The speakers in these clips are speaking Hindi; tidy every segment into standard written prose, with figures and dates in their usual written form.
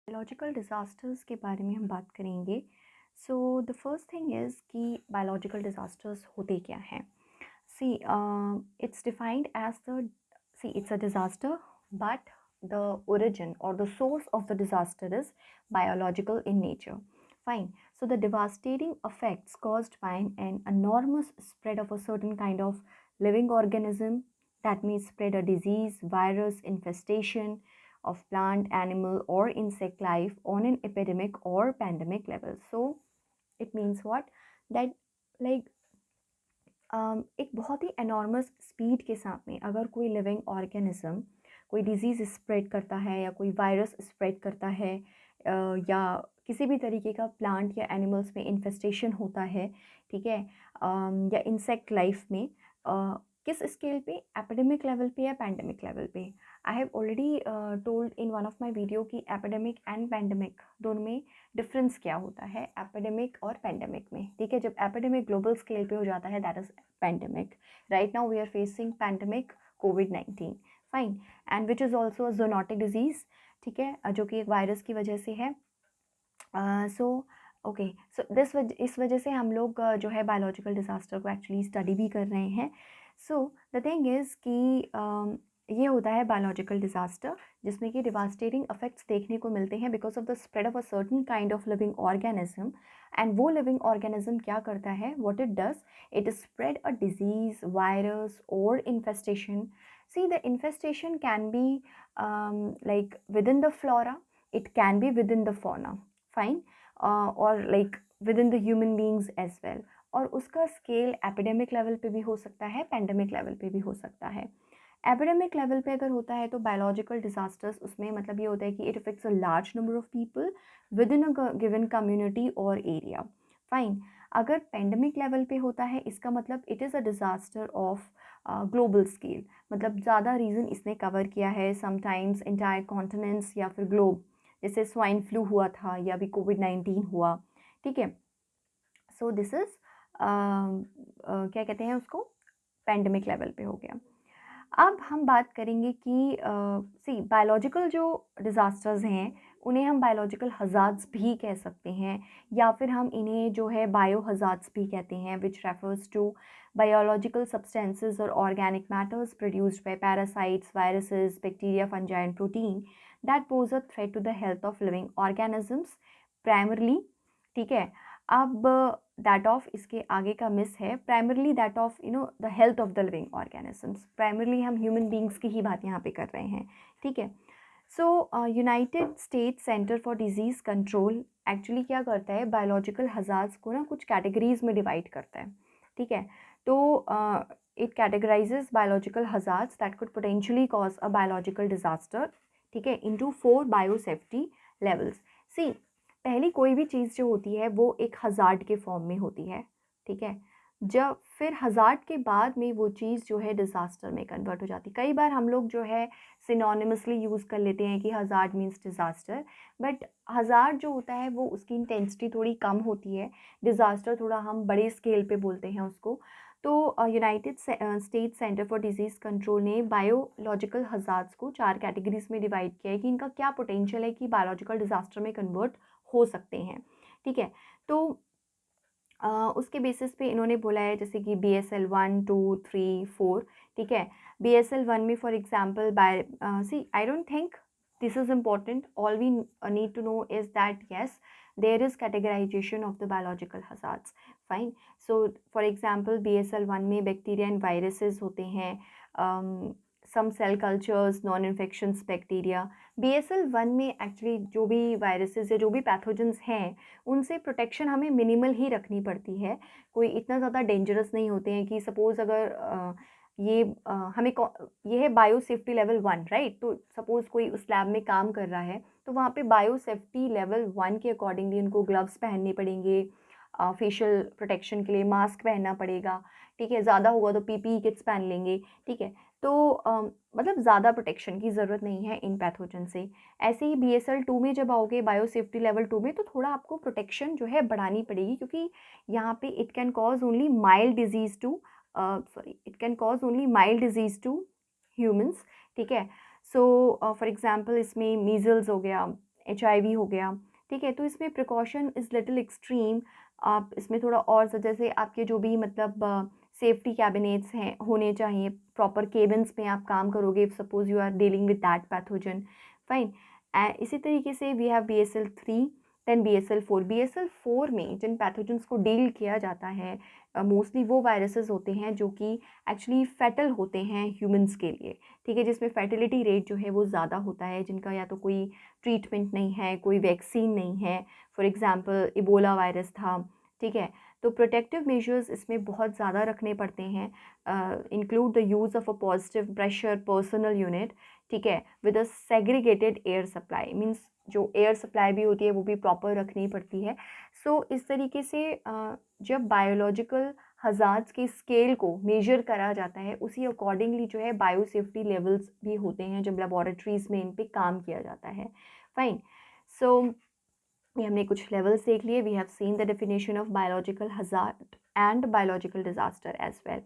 बायोलॉजिकल डिज़ास्टर्स के बारे में हम बात करेंगे। So the first thing is कि बायोलॉजिकल डिज़ास्टर्स होते क्या हैं। See it's defined as the see it's a disaster but the origin और the source of the disaster is biological in nature. Fine. So the devastating effects caused by an enormous spread of a certain kind of living organism, that may spread a disease, virus, infestation of plant, animal, or insect life on an epidemic or pandemic level. So it means what? That like एक बहुत ही एनॉर्मस स्पीड के साथ में अगर कोई लिविंग ऑर्गेनिज्म कोई डिजीज़ स्प्रेड करता है या कोई वायरस स्प्रेड करता है या किसी भी तरीके का प्लांट या एनिमल्स में इन्फेस्टेशन होता है, ठीक है, या इंसेक्ट लाइफ में, किस स्केल पे, एपिडेमिक लेवल पे या पैंडेमिक लेवल पे। I have already told in one of my video कि एपिडेमिक एंड पैंडेमिक दोनों में डिफरेंस क्या होता है, एपिडेमिक और पैंडेमिक में। ठीक है, जब एपिडेमिक ग्लोबल स्केल पे हो जाता है that is pandemic. Right now we are facing pandemic कोविड-19, fine, and which is also a zoonotic disease, ठीक है, जो कि एक वायरस की वजह से है। सो ओके, सो इस वजह से हम लोग जो है बायोलॉजिकल डिज़ास्टर को एक्चुअली स्टडी भी कर रहे हैं। सो द थिंग इज़ कि ये होता है बायोलॉजिकल डिज़ास्टर जिसमें कि डिवास्टेटिंग इफेक्ट्स देखने को मिलते हैं because of the spread of a certain kind of living organism. And वो लिविंग ऑर्गेनिज्म क्या करता है, what it does, it spread a disease, virus और infestation. See the infestation can be like with in the flora, it can be within the fauna, fine, or like within the human beings as well। और उसका स्केल एपिडेमिक लेवल पे भी हो सकता है, पैंडेमिक लेवल पे भी हो सकता है। एपिडेमिक लेवल पे अगर होता है तो बायोलॉजिकल डिजास्टर्स, उसमें मतलब ये होता है कि it affects a large number of people with in a given community और एरिया, फाइन। अगर पेंडेमिक लेवल पे होता है इसका मतलब it is a disaster of global scale, मतलब ज़्यादा रीजन इसने कवर किया है, समटाइम्स इंटायर कॉन्टिनेंट्स या फिर ग्लोब, जैसे स्वाइन फ्लू हुआ था या अभी कोविड-19 हुआ, ठीक है। सो दिस इज़ क्या कहते हैं उसको, पैंडेमिक लेवल पे हो गया। अब हम बात करेंगे कि सी बायोलॉजिकल जो डिज़ास्टर्स हैं उन्हें हम बायोलॉजिकल हज़ार्ड्स भी कह सकते हैं, या फिर हम इन्हें जो है बायो हज़ार्ड्स भी कहते हैं, which refers to biological substances और organic matters produced by parasites, viruses, bacteria, fungi and protein that pose a threat to the health of living organisms primarily, ठीक है। अब दैट ऑफ, इसके आगे का मिस है, primarily that of the health of the living organisms, primarily हम ह्यूमन बींग्स की ही बात यहाँ पे कर रहे हैं, ठीक है। So United States centre for disease control actually क्या करता है, बायोलॉजिकल हज़ार्ड्स को ना कुछ कैटेगरीज में डिवाइड करता है, ठीक है। तो it कैटेगराइजेज biological hazards that could potentially cause a biological disaster, ठीक है, इनटू 4 बायोसेफ्टी लेवल्स। सी पहली कोई भी चीज़ जो होती है वो एक हज़ार्ड के फॉर्म में होती है, ठीक है। जब फिर हज़ार्ड के बाद में वो चीज़ जो है डिज़ास्टर में कन्वर्ट हो जाती है। कई बार हम लोग जो है सिनोनिमसली यूज़ कर लेते हैं कि hazard means disaster, but hazard जो होता है वो उसकी इंटेंसिटी थोड़ी कम होती है, डिज़ास्टर थोड़ा हम बड़े स्केल पे बोलते हैं उसको। तो United States centre for disease control ने बायोलॉजिकल हज़ार्ड्स को 4 कैटेगरीज में डिवाइड किया है कि इनका क्या पोटेंशियल है कि बायोलॉजिकल डिज़ास्टर में कन्वर्ट हो सकते हैं, ठीक है। तो उसके बेसिस पे इन्होंने बोला है जैसे कि BSL 1, 2, 3, 4, ठीक है। BSL 1 में for example by see I don't think this is important, all we need to know is that yes there is categorisation of the biological hazards, fine. So for example BSL 1 में बैक्टीरिया एंड वायरसेस होते हैं, some cell cultures, non infections bacteria. BSL 1 में एक्चुअली जो भी वायरसेस या जो भी पैथोजेंस हैं उनसे प्रोटेक्शन हमें मिनिमल ही रखनी पड़ती है, कोई इतना ज़्यादा डेंजरस नहीं होते हैं कि सपोज़ अगर ये है बायो सेफ्टी लेवल 1, राइट। तो सपोज़ कोई उस लैब में काम कर रहा है तो वहाँ पे बायो सेफ्टी लेवल 1 के अकॉर्डिंगली उनको ग्लव्स पहनने पड़ेंगे, फेशियल प्रोटेक्शन के लिए मास्क पहनना पड़ेगा, ठीक है। ज़्यादा होगा तो PPE किट्स पहन लेंगे, ठीक है। तो मतलब ज़्यादा प्रोटेक्शन की ज़रूरत नहीं है इन पैथोजन से। ऐसे ही BSL 2 में जब आओगे, बायो सेफ्टी लेवल 2 में, तो थोड़ा आपको प्रोटेक्शन जो है बढ़ानी पड़ेगी, क्योंकि यहाँ पे it can cause only mild disease to it can cause only mild disease to humans, ठीक है। सो फॉर एग्जांपल इसमें मीजल्स हो गया, HIV हो गया, ठीक है। तो इसमें प्रिकॉशन इज़ लिटिल एक्सट्रीम। आप इसमें थोड़ा और जैसे आपके जो भी मतलब सेफ्टी कैबिनेट्स हैं होने चाहिए, प्रॉपर केबिन्स में आप काम करोगे if suppose you are dealing with that pathogen, fine. इसी तरीके से we have BSL-3, then BSL-4। BSL-4 में जिन पैथोजेंस को डील किया जाता है मोस्टली वो वायरसेस होते हैं जो कि एक्चुअली फैटल होते हैं ह्यूमंस के लिए, ठीक है, जिसमें फर्टिलिटी रेट जो है वो ज़्यादा होता है, जिनका या तो कोई ट्रीटमेंट नहीं है, कोई वैक्सीन नहीं है। फॉर एग्ज़ाम्पल इबोला वायरस था, ठीक है। तो प्रोटेक्टिव मेजर्स इसमें बहुत ज़्यादा रखने पड़ते हैं, include the use of a positive pressure personal unit, ठीक है, with a segregated air supply, means जो एयर सप्लाई भी होती है वो भी प्रॉपर रखनी पड़ती है। सो इस तरीके से जब बायोलॉजिकल हज़ार्ड्स के स्केल को मेजर करा जाता है उसी अकॉर्डिंगली जो है बायो सेफ्टी लेवल्स भी होते हैं जब लेबोरेटरीज़ में इन पे काम किया जाता है, फाइन। सो ये हमने कुछ लेवल्स देख लिए। We have seen the definition of biological hazard and biological disaster as well.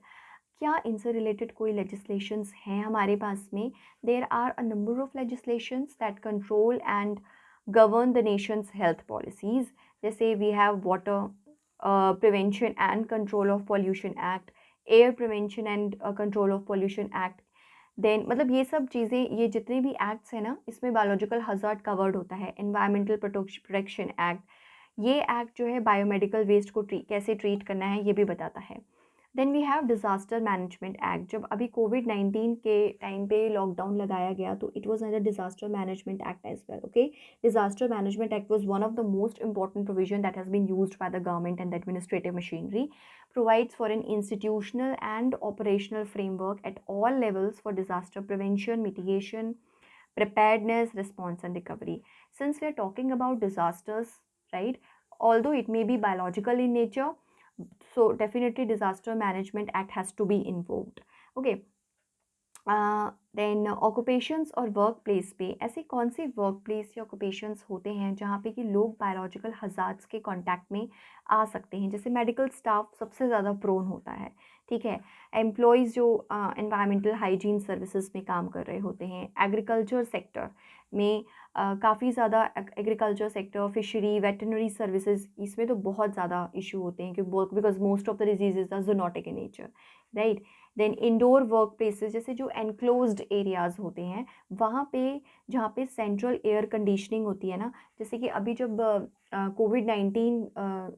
क्या इनसे रिलेटेड कोई लेजिस्लेशंस हैं हमारे पास में? There are a number of legislations that control and govern the nation's health policies. जैसे we have water prevention and control of pollution act, air prevention and control of pollution act. Then मतलब ये सब चीज़ें, ये जितने भी एक्ट्स हैं ना, इसमें बायोलॉजिकल हज़ार्ड कवर्ड होता है। एनवायरमेंटल प्रोटेक्शन एक्ट, ये एक्ट जो है बायोमेडिकल वेस्ट को कैसे ट्रीट करना है ये भी बताता है। Then we have disaster management act. जब अभी कोविड-19 के टाइम पे लॉकडाउन लगाया गया तो it was under disaster management act as well, okay. Disaster management act was one of the most important provision that has been used by the government and the administrative machinery, provides for an institutional and operational framework at all levels for disaster prevention, mitigation, preparedness, response, and recovery. Since we are talking about disasters, right, although it may be biological in nature, so definitely disaster management act has to be invoked, okay। Then occupations और वर्क प्लेस पे ऐसे कौन से वर्क प्लेस या ऑक्यूपेशंस होते हैं जहाँ पे कि लोग बायोलॉजिकल हज़ार्ड्स के कांटेक्ट में आ सकते हैं? जैसे मेडिकल स्टाफ सबसे ज़्यादा प्रोन होता है, ठीक है। एम्प्लॉयज़ जो एनवायरमेंटल हाइजीन सर्विसेज में काम कर रहे होते हैं, एग्रीकल्चर सेक्टर में काफ़ी ज़्यादा, agriculture sector, fishery, veterinary services, इसमें तो बहुत ज़्यादा इशू होते हैं क्योंकि because most of the disease are zoonotic in nature, right. Then indoor workplaces, जैसे जो एनक्लोज्ड एरियाज़ होते हैं वहाँ पे जहाँ पे सेंट्रल एयर कंडीशनिंग होती है ना, जैसे कि अभी जब कोविड-19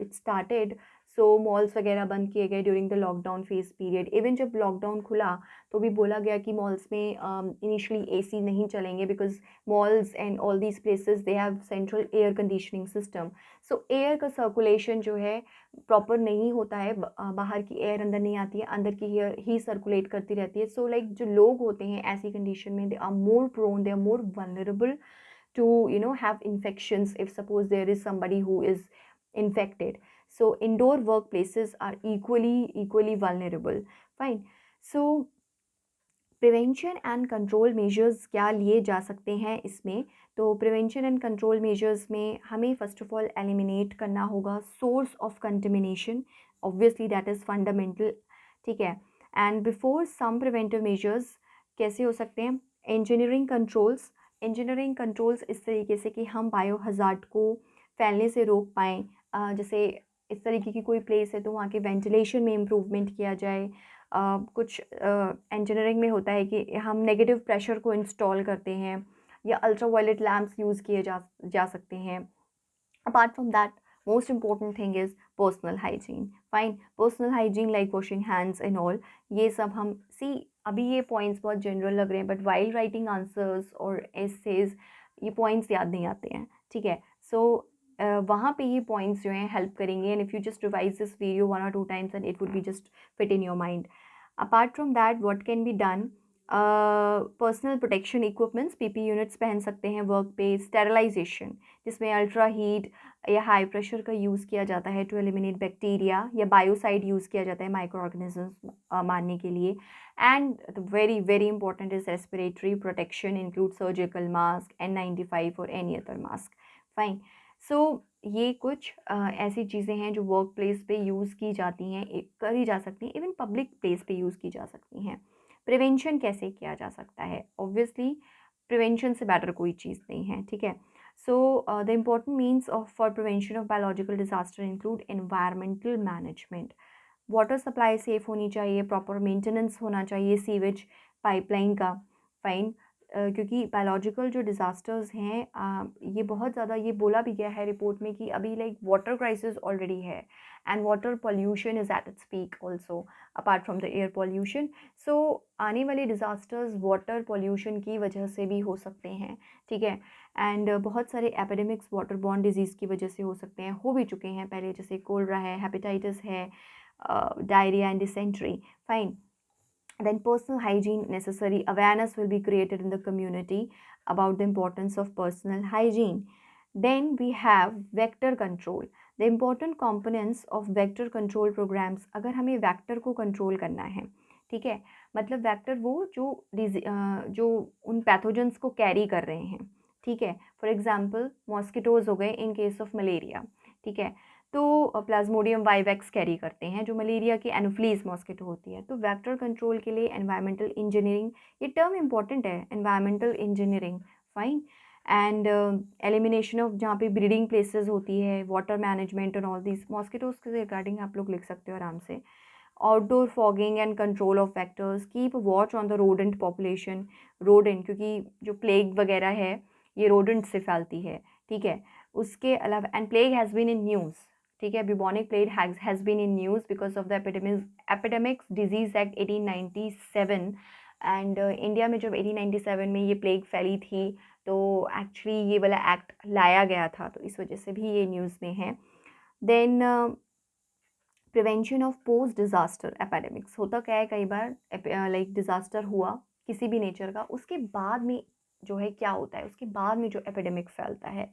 इट स्टार्टेड, सो मॉल्स वगैरह बंद किए गए during the lockdown phase period. Even जब लॉकडाउन खुला तो भी बोला गया कि मॉल्स में इनिशियली एसी नहीं चलेंगे because malls and all these places they have central air conditioning system. So air का सर्कुलेशन जो है प्रॉपर नहीं होता है, बाहर की एयर अंदर नहीं आती है, अंदर की एयर ही सर्कुलेट करती रहती है। सो लाइक जो लोग होते हैं ऐसी कंडीशन में they are more prone, they are more vulnerable to have infections if suppose there is somebody who is infected. So indoor workplaces are equally vulnerable, fine। So prevention and control measures क्या लिए जा सकते हैं इसमें? तो प्रिवेंशन एंड कंट्रोल मेजर्स में हमें फ़र्स्ट ऑफ ऑल एलिमिनेट करना होगा source of contamination, obviously that is fundamental, ठीक है। And before some preventive measures कैसे हो सकते हैं? Engineering controls. इंजीनियरिंग कंट्रोल्स इस तरीके से कि हम बायो हज़ार्ड को फैलने से रोक पाएँ। जैसे इस तरीके की कोई प्लेस है तो वहाँ के वेंटिलेशन में इम्प्रूवमेंट किया जाए। कुछ इंजीनियरिंग में होता है कि हम नेगेटिव प्रेशर को इंस्टॉल करते हैं या अल्ट्रावायलेट लैम्प्स यूज़ किए जा सकते हैं। Apart from that most important thing is personal hygiene, fine. Personal hygiene like washing hands and all, ये सब हम अभी ये पॉइंट्स बहुत जनरल लग रहे हैं बट वाइल राइटिंग आंसर्स और एसेज ये पॉइंट्स याद नहीं आते हैं, ठीक है। सो वहाँ पे ये पॉइंट्स जो हैं हेल्प करेंगे and if you just revise this video 1 or 2 times and it would be just fit in your mind. Apart from that what can be done? Personal protection equipments, PP units पहन सकते हैं वर्क पे। स्टेरलाइजेशन, जिसमें अल्ट्रा हीट या हाई प्रेशर का यूज़ किया जाता है टू एलिमिनेट बैक्टीरिया, या बायोसाइड यूज़ किया जाता है माइक्रो ऑर्गेनिजम्स मारने के लिए। And very very important is respiratory protection, include surgical mask, N95 और एनी अदर मास्क, फाइन। सो ये कुछ ऐसी चीज़ें हैं जो वर्क प्लेस पे यूज़ की जाती हैं, करी जा सकती हैं, इवन पब्लिक प्लेस पे यूज़ की जा सकती हैं। प्रिवेंशन कैसे किया जा सकता है? ऑब्वियसली प्रिवेंशन से बेटर कोई चीज़ नहीं है, ठीक है। So the important means of for prevention of biological disaster include environmental management. Water supply safe होनी चाहिए, प्रॉपर मेंटेनेंस होना चाहिए सीवेज पाइपलाइन का। फाइन। क्योंकि बायोलॉजिकल जो डिज़ास्टर्स हैं, ये बहुत ज़्यादा ये बोला भी गया है रिपोर्ट में कि अभी लाइक वाटर क्राइसिस ऑलरेडी है and water pollution is at its peak also apart from the air pollution. So आने वाले डिज़ास्टर्स वाटर पॉल्यूशन की वजह से भी हो सकते हैं, ठीक है। एंड बहुत सारे एपिडेमिक्स वाटर बॉर्न डिजीज़ की वजह से हो सकते हैं, हो भी चुके हैं पहले, जैसे कोलरा है, हेपेटाइटिस है, diarrhea and dysentery. Fine. Then personal hygiene necessary. Awareness will be created in the community about the importance of personal hygiene. Then we have vector control. The important components of vector control programs. अगर हमें vector को control करना है, ठीक है, मतलब vector वो जो उन pathogens को carry कर रहे हैं, ठीक है। फॉर एग्जाम्पल मॉस्किटोज हो गए इन केस ऑफ मलेरिया, ठीक है। तो प्लाज्मोडियम वाइवेक्स कैरी करते हैं जो मलेरिया की एनोफ्लीज मॉस्किटो होती है। तो वेक्टर कंट्रोल के लिए एनवायरमेंटल इंजीनियरिंग, ये टर्म इंपॉर्टेंट है, environmental engineering. Fine. And elimination of जहाँ पे ब्रीडिंग प्लेसेस होती है, वाटर मैनेजमेंट और ऑल दिस मॉस्किटोज के रिगार्डिंग आप लोग लिख सकते हो आराम से। Outdoor fogging and control of vectors, keep watch on the rodent population. Rodent, क्योंकि जो प्लेग वगैरह है ये रोडेंट से फैलती है, ठीक है। उसके अलावा and plague has been in news, ठीक है, bubonic plague has been in news because of the epidemics disease act 1897। And India में जब 1897 में ये प्लेग फैली थी तो एक्चुअली ये वाला एक्ट लाया गया था, तो इस वजह से भी ये न्यूज़ में है। Then prevention of post disaster epidemics. होता क्या है, कई बार लाइक डिज़ास्टर हुआ किसी भी नेचर का, उसके बाद में जो है क्या होता है, उसके बाद में जो एपिडेमिक फैलता है।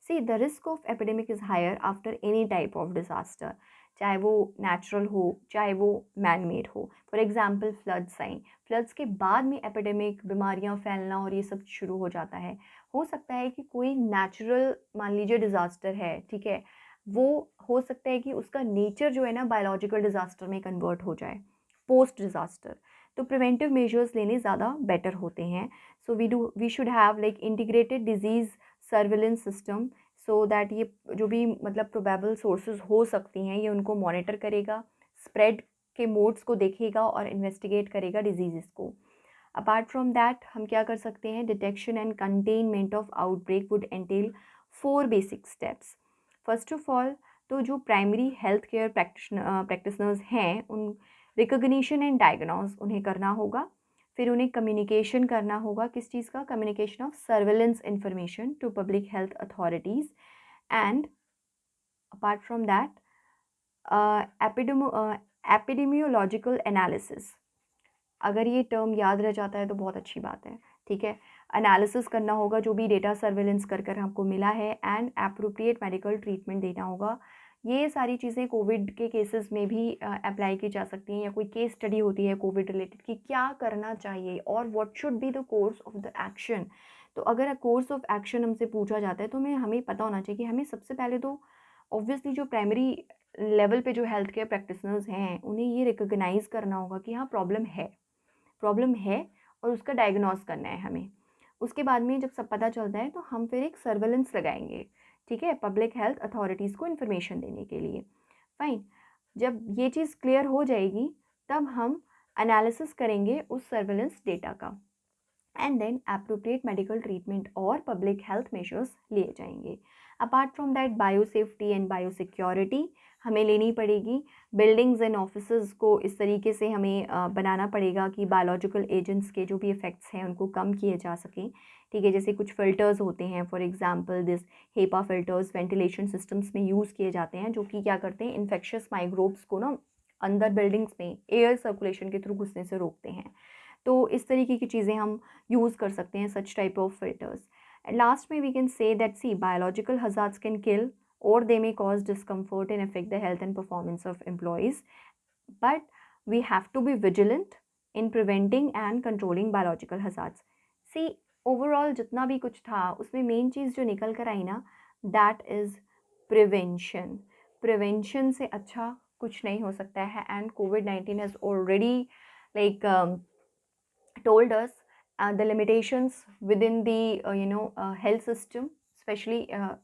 See the risk of epidemic is higher after any type of disaster, चाहे वो नेचुरल हो चाहे वो मैन मेड हो। For example flood sign, floods के बाद में एपिडेमिक बीमारियाँ फैलना और ये सब शुरू हो जाता है। हो सकता है कि कोई नेचुरल मान लीजिए डिज़ास्टर है, ठीक है, वो हो सकता है कि उसका नेचर जो है ना बायोलॉजिकल डिज़ास्टर में कन्वर्ट हो जाए पोस्ट डिज़ास्टर। तो प्रिवेंटिव मेजर्स लेने ज़्यादा बेटर होते हैं। So we should have like integrated disease surveillance system, so that ये जो भी मतलब प्रोबेबल सोर्सेज हो सकती हैं ये उनको मॉनिटर करेगा, स्प्रेड के मोड्स को देखेगा और इन्वेस्टिगेट करेगा डिजीज़ को। अपार्ट फ्रॉम दैट हम क्या कर सकते हैं, detection and containment of outbreak would entail 4 basic steps. First of all, तो जो प्राइमरी हेल्थ केयर प्रैक्टिशनर्स हैं उन रिकग्निशन एंड डायग्नोज उन्हें करना होगा। फिर उन्हें कम्युनिकेशन करना होगा, किस चीज़ का, communication of surveillance information to public health authorities. And apart from that epidemiological analysis, अगर ये टर्म याद रह जाता है तो बहुत अच्छी बात है, ठीक है। एनालिसिस करना होगा जो भी डेटा सर्वेलेंस कर कर हमको मिला है, एंड एप्रोप्रिएट मेडिकल ट्रीटमेंट देना होगा। ये सारी चीज़ें कोविड के केसेस में भी अप्लाई की जा सकती हैं, या कोई केस स्टडी होती है कोविड रिलेटेड कि क्या करना चाहिए और what should be the course of the action. तो अगर कोर्स ऑफ एक्शन हमसे पूछा जाता है तो हमें पता होना चाहिए कि हमें सबसे पहले तो ऑब्वियसली जो प्राइमरी लेवल पे जो हेल्थ केयर प्रैक्टिशनर्स हैं उन्हें ये रिकॉग्नाइज़ करना होगा कि हाँ प्रॉब्लम है और उसका डायग्नोस करना है हमें। उसके बाद में जब सब पता चलता है तो हम फिर एक सर्वेलेंस लगाएंगे, ठीक है, पब्लिक हेल्थ अथॉरिटीज़ को इन्फॉर्मेशन देने के लिए। फाइन। जब ये चीज़ क्लियर हो जाएगी तब हम एनालिसिस करेंगे उस सर्वेलेंस डेटा का, and then appropriate medical treatment और पब्लिक हेल्थ मेजर्स लिए जाएंगे। Apart from that biosafety and biosecurity हमें लेनी पड़ेगी। बिल्डिंग्स एंड ऑफिसेज़ को इस तरीके से हमें बनाना पड़ेगा कि बायोलॉजिकल एजेंट्स के जो भी इफ़ेक्ट्स हैं उनको कम किए जा सकें, ठीक है। जैसे कुछ फ़िल्टर्स होते हैं, for example this HEPA filters ventilation systems में यूज़ किए जाते हैं, जो कि क्या करते हैं, इन्फेक्शियस माइक्रोब्स को ना अंदर बिल्डिंग्स में एयर सर्कुलेशन के थ्रू घुसने से रोकते हैं। तो इस तरीके की चीज़ें हम यूज़ कर सकते हैं, such type of filters. And last में we can say that see biological hazards can kill or they may cause discomfort and affect the health and performance of employees, but we have to be vigilant in preventing and controlling biological hazards. See, overall जितना भी कुछ था उसमें मेन चीज़ जो निकल कर आई ना, that is prevention. Prevention से अच्छा कुछ नहीं हो सकता है, and COVID-19 has already like told us the limitations within the health system, specially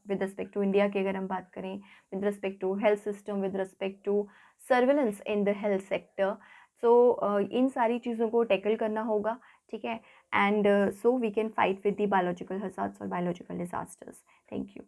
with respect to India की अगर हम बात करें, with respect to health system, with respect to surveillance in the health sector. So इन सारी चीज़ों को टैकल करना होगा, ठीक है। And so we can fight with the biological hazards और बायोलॉजिकल डिजास्टर्स। Thank you.